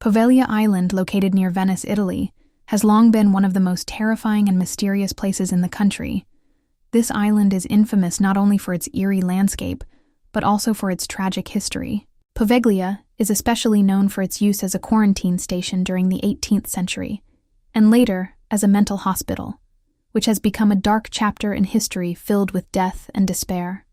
Poveglia Island, located near Venice, Italy, has long been one of the most terrifying and mysterious places in the country. This island is infamous not only for its eerie landscape, but also for its tragic history. Poveglia is especially known for its use as a quarantine station during the 18th century, and later as a mental hospital, which has become a dark chapter in history filled with death and despair.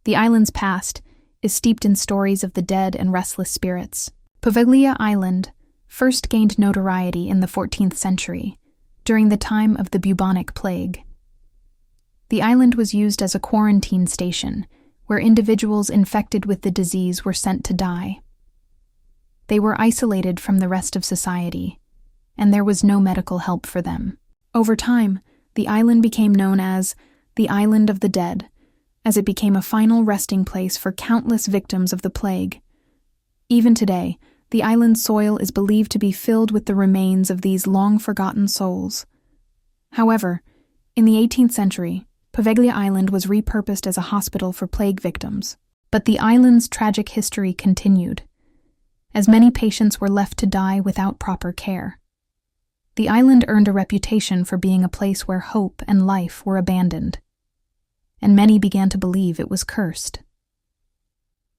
The island's past is steeped in stories of the dead and restless spirits. Poveglia Island first gained notoriety in the 14th century, during the time of the bubonic plague. The island was used as a quarantine station, where individuals infected with the disease were sent to die. They were isolated from the rest of society, and there was no medical help for them. Over time, the island became known as the Island of the Dead, as it became a final resting place for countless victims of the plague. Even today, the island's soil is believed to be filled with the remains of these long-forgotten souls. However, in the 18th century, Poveglia Island was repurposed as a hospital for plague victims. But the island's tragic history continued, as many patients were left to die without proper care. The island earned a reputation for being a place where hope and life were abandoned, and many began to believe it was cursed.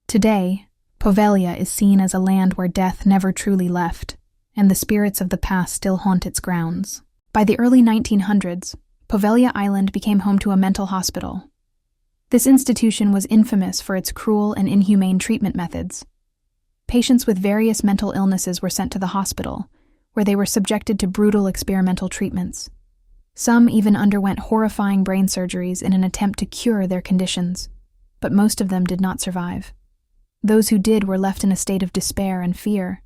Today, Poveglia is seen as a land where death never truly left, and the spirits of the past still haunt its grounds. By the early 1900s, Poveglia Island became home to a mental hospital. This institution was infamous for its cruel and inhumane treatment methods. Patients with various mental illnesses were sent to the hospital, where they were subjected to brutal experimental treatments. Some even underwent horrifying brain surgeries in an attempt to cure their conditions, but most of them did not survive. Those who did were left in a state of despair and fear.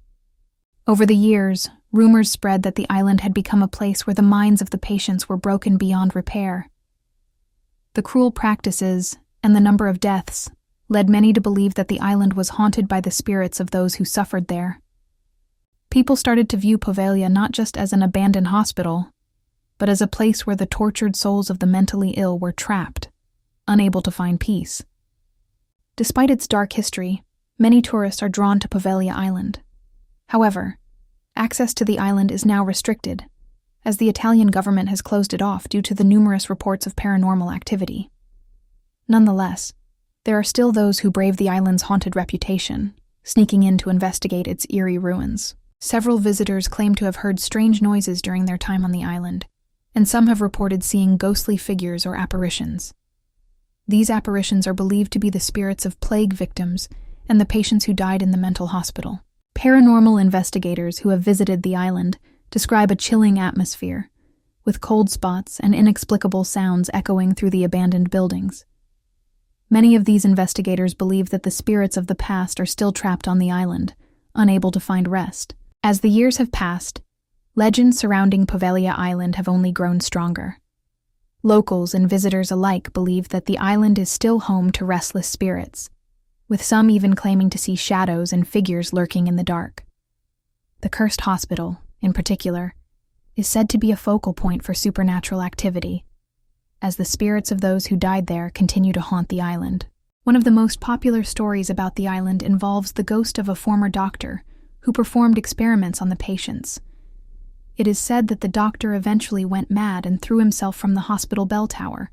Over the years, rumors spread that the island had become a place where the minds of the patients were broken beyond repair. The cruel practices and the number of deaths led many to believe that the island was haunted by the spirits of those who suffered there. People started to view Poveglia not just as an abandoned hospital, but as a place where the tortured souls of the mentally ill were trapped, unable to find peace. Despite its dark history, many tourists are drawn to Poveglia Island. However, access to the island is now restricted, as the Italian government has closed it off due to the numerous reports of paranormal activity. Nonetheless, there are still those who brave the island's haunted reputation, sneaking in to investigate its eerie ruins. Several visitors claim to have heard strange noises during their time on the island, and some have reported seeing ghostly figures or apparitions. These apparitions are believed to be the spirits of plague victims and the patients who died in the mental hospital. Paranormal investigators who have visited the island describe a chilling atmosphere, with cold spots and inexplicable sounds echoing through the abandoned buildings. Many of these investigators believe that the spirits of the past are still trapped on the island, unable to find rest. As the years have passed, legends surrounding Poveglia Island have only grown stronger. Locals and visitors alike believe that the island is still home to restless spirits, with some even claiming to see shadows and figures lurking in the dark. The cursed hospital, in particular, is said to be a focal point for supernatural activity, as the spirits of those who died there continue to haunt the island. One of the most popular stories about the island involves the ghost of a former doctor who performed experiments on the patients. It is said that the doctor eventually went mad and threw himself from the hospital bell tower,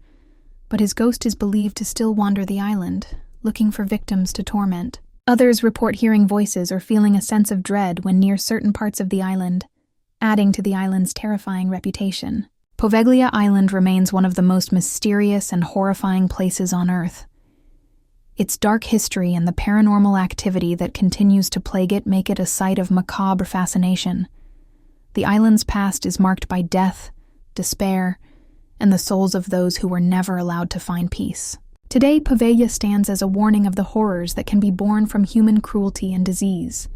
but his ghost is believed to still wander the island, looking for victims to torment. Others report hearing voices or feeling a sense of dread when near certain parts of the island, adding to the island's terrifying reputation. Poveglia Island remains one of the most mysterious and horrifying places on Earth. Its dark history and the paranormal activity that continues to plague it make it a site of macabre fascination. The island's past is marked by death, despair, and the souls of those who were never allowed to find peace. Today, Poveglia stands as a warning of the horrors that can be born from human cruelty and disease,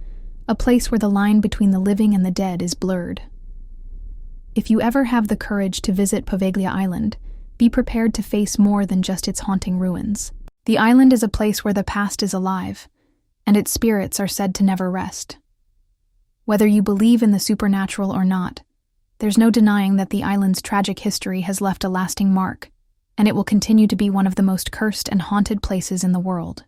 a place where the line between the living and the dead is blurred. If you ever have the courage to visit Poveglia Island, be prepared to face more than just its haunting ruins. The island is a place where the past is alive, and its spirits are said to never rest. Whether you believe in the supernatural or not, there's no denying that the island's tragic history has left a lasting mark, and it will continue to be one of the most cursed and haunted places in the world.